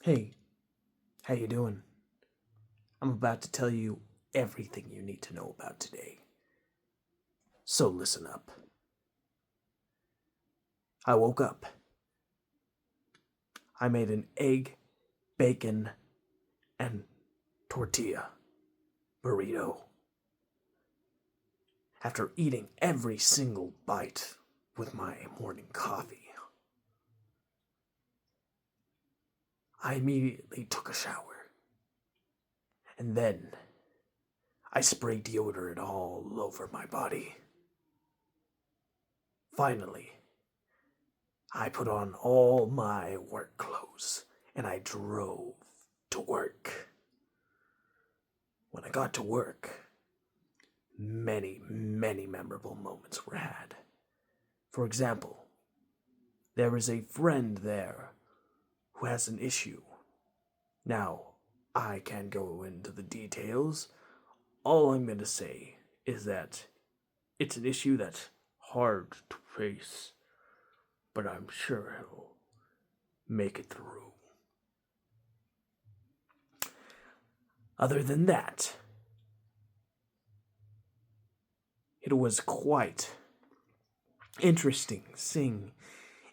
Hey, how you doing? I'm about to tell you everything you need to know about today. So listen up. I woke up. I made an egg, bacon, and tortilla burrito. After eating every single bite with my morning coffee, I immediately took a shower. And then I sprayed deodorant all over my body. Finally, I put on all my work clothes and I drove to work. When I got to work, many memorable moments were had. For example, there is a friend there who has an issue. Now, I can't go into the details. All I'm going to say is that it's an issue that's hard to face, but I'm sure he'll make it through. Other than that, it was quite interesting seeing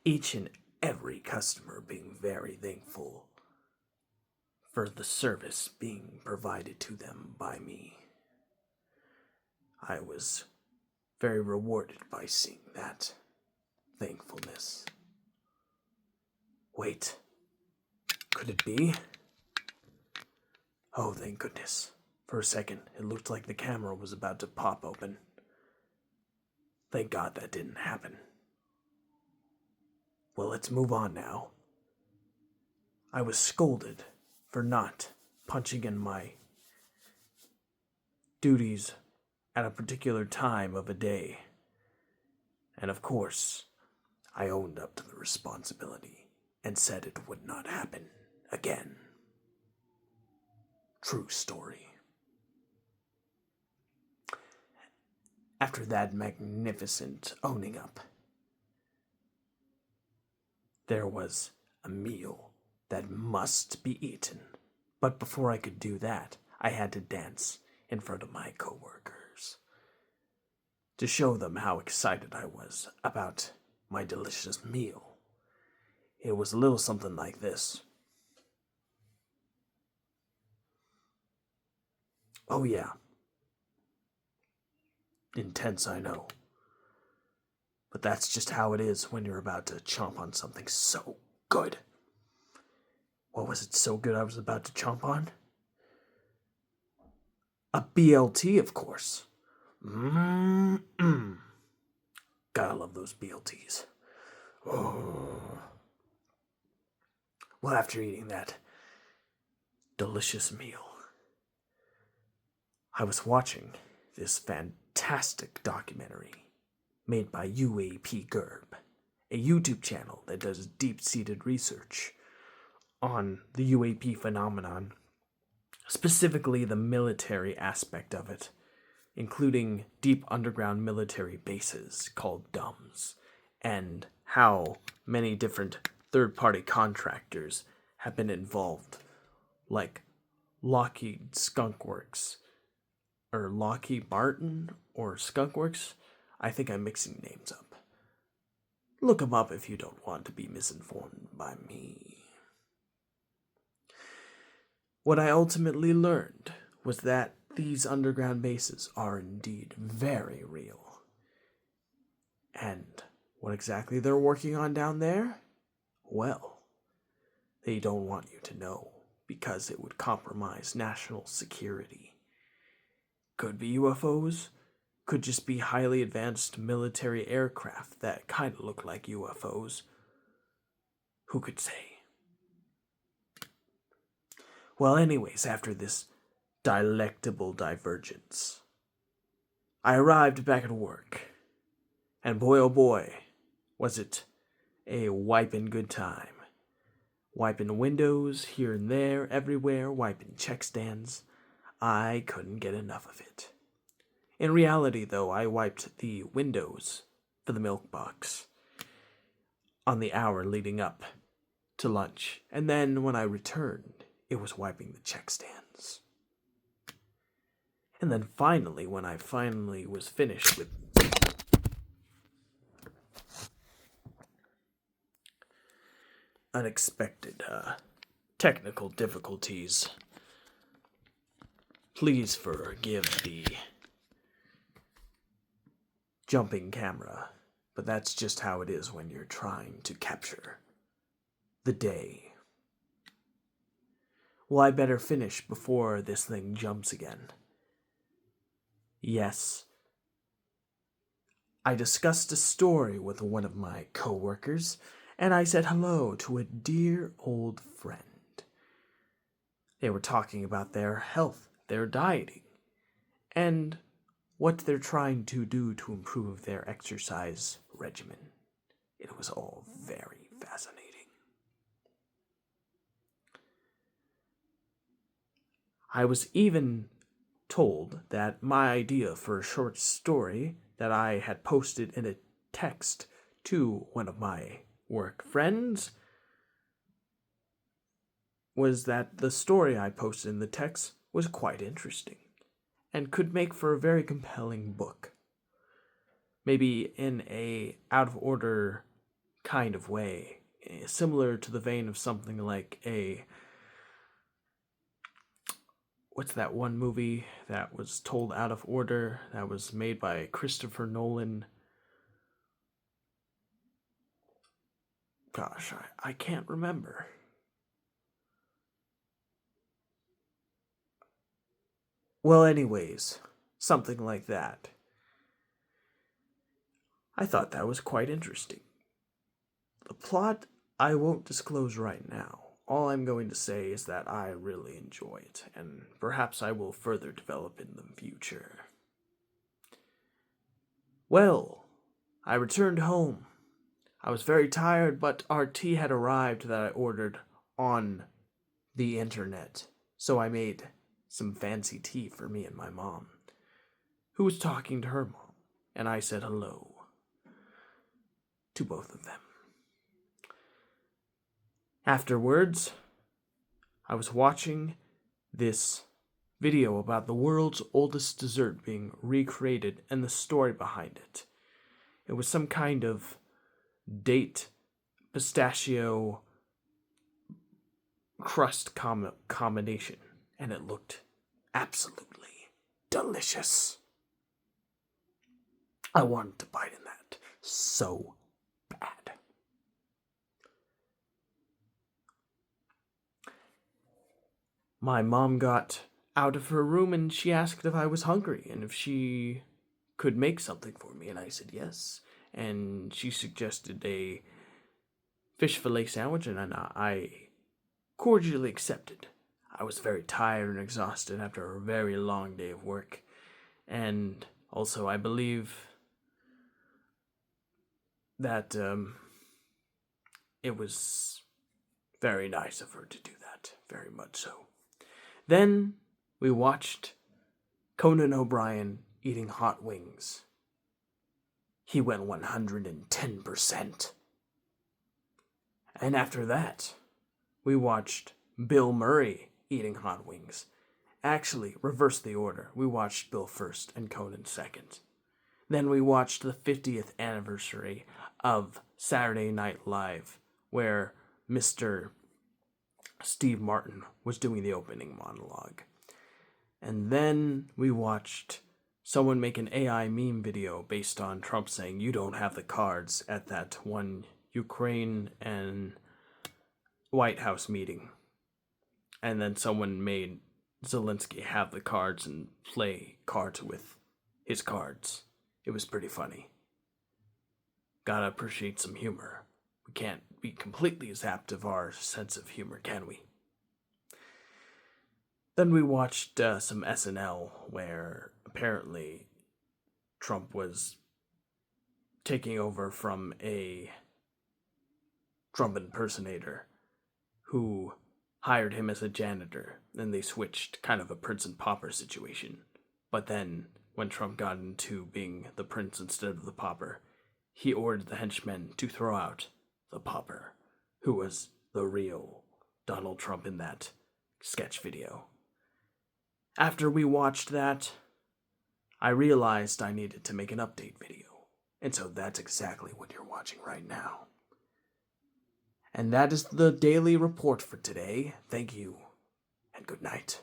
each and every customer being very thankful for the service being provided to them by me. I was very rewarded by seeing that thankfulness. Wait, could it be? Oh, thank goodness. For a second, it looked like the camera was about to pop open. Thank God that didn't happen. Well, let's move on now. I was scolded for not punching in my duties at a particular time of a day. And of course, I owned up to the responsibility and said it would not happen again. True story. After that magnificent owning up, there was a meal that must be eaten. But before I could do that, I had to dance in front of my coworkers to show them how excited I was about my delicious meal. It was a little something like this. Oh, yeah. Intense, I know. But that's just how it is when you're about to chomp on something so good. What was it so good I was about to chomp on? A BLT, of course. Mmm. Gotta love those BLTs. Oh. Well, after eating that delicious meal, I was watching this fantastic documentary made by UAP GERB, a YouTube channel that does deep seated research on the UAP phenomenon, specifically the military aspect of it, including deep underground military bases called DUMBs, and how many different third party contractors have been involved, like Lockheed Skunkworks, or Lockheed Martin, or Skunkworks. I think I'm mixing names up. Look them up if you don't want to be misinformed by me. What I ultimately learned was that these underground bases are indeed very real. And what exactly they're working on down there? Well, they don't want you to know because it would compromise national security. Could be UFOs, could just be highly advanced military aircraft that kind of look like UFOs. Who could say? Well, anyways, after this delectable divergence, I arrived back at work, and boy oh boy, was it a wiping good time. Wiping windows here and there, everywhere, wiping check stands. I couldn't get enough of it. In reality, though, I wiped the windows for the milk box on the hour leading up to lunch, and then when I returned, it was wiping the check stands. And then finally, when I finally was finished with unexpected technical difficulties, please forgive the jumping camera, but that's just how it is when you're trying to capture the day. Well, I better finish before this thing jumps again. Yes, I discussed a story with one of my coworkers, and I said hello to a dear old friend. They were talking about their health, their dieting, and what they're trying to do to improve their exercise regimen. It was all very fascinating. I was even told that my idea for a short story that I had posted in a text to one of my work friends was that the story I posted in the text was quite interesting and could make for a very compelling book. Maybe in a out of order kind of way, similar to the vein of something like what's that one movie that was told out of order that was made by Christopher Nolan? Gosh, I can't remember. Well, anyways, something like that. I thought that was quite interesting. The plot I won't disclose right now. All I'm going to say is that I really enjoy it, and perhaps I will further develop in the future. Well, I returned home. I was very tired, but our tea had arrived that I ordered on the internet, so I made some fancy tea for me and my mom, who was talking to her mom, and I said hello to both of them. Afterwards, I was watching this video about the world's oldest dessert being recreated and the story behind it. It was some kind of date pistachio crust combination, and it looked absolutely delicious. I wanted to bite in that so bad. My mom got out of her room and she asked if I was hungry and if she could make something for me, and I said yes. And she suggested a fish fillet sandwich, and I cordially accepted. I was very tired and exhausted after a very long day of work, and also I believe that it was very nice of her to do that, very much so. Then we watched Conan O'Brien eating hot wings. He went 110%. And after that, we watched Bill Murray eating hot wings. Actually, reverse the order. We watched Bill first and Conan second. Then we watched the 50th anniversary of Saturday Night Live, where Mr. Steve Martin was doing the opening monologue. And then we watched someone make an AI meme video based on Trump saying, "You don't have the cards," at that one Ukraine and White House meeting. And then someone made Zelensky have the cards and play cards with his cards. It was pretty funny. Gotta appreciate some humor. We can't be completely zapped of our sense of humor, can we? Then we watched some SNL where apparently Trump was taking over from a Trump impersonator who hired him as a janitor, and they switched, kind of a Prince and Pauper situation. But then, when Trump got into being the prince instead of the pauper, he ordered the henchmen to throw out the pauper, who was the real Donald Trump in that sketch video. After we watched that, I realized I needed to make an update video. And so that's exactly what you're watching right now. And that is the daily report for today. Thank you, and good night.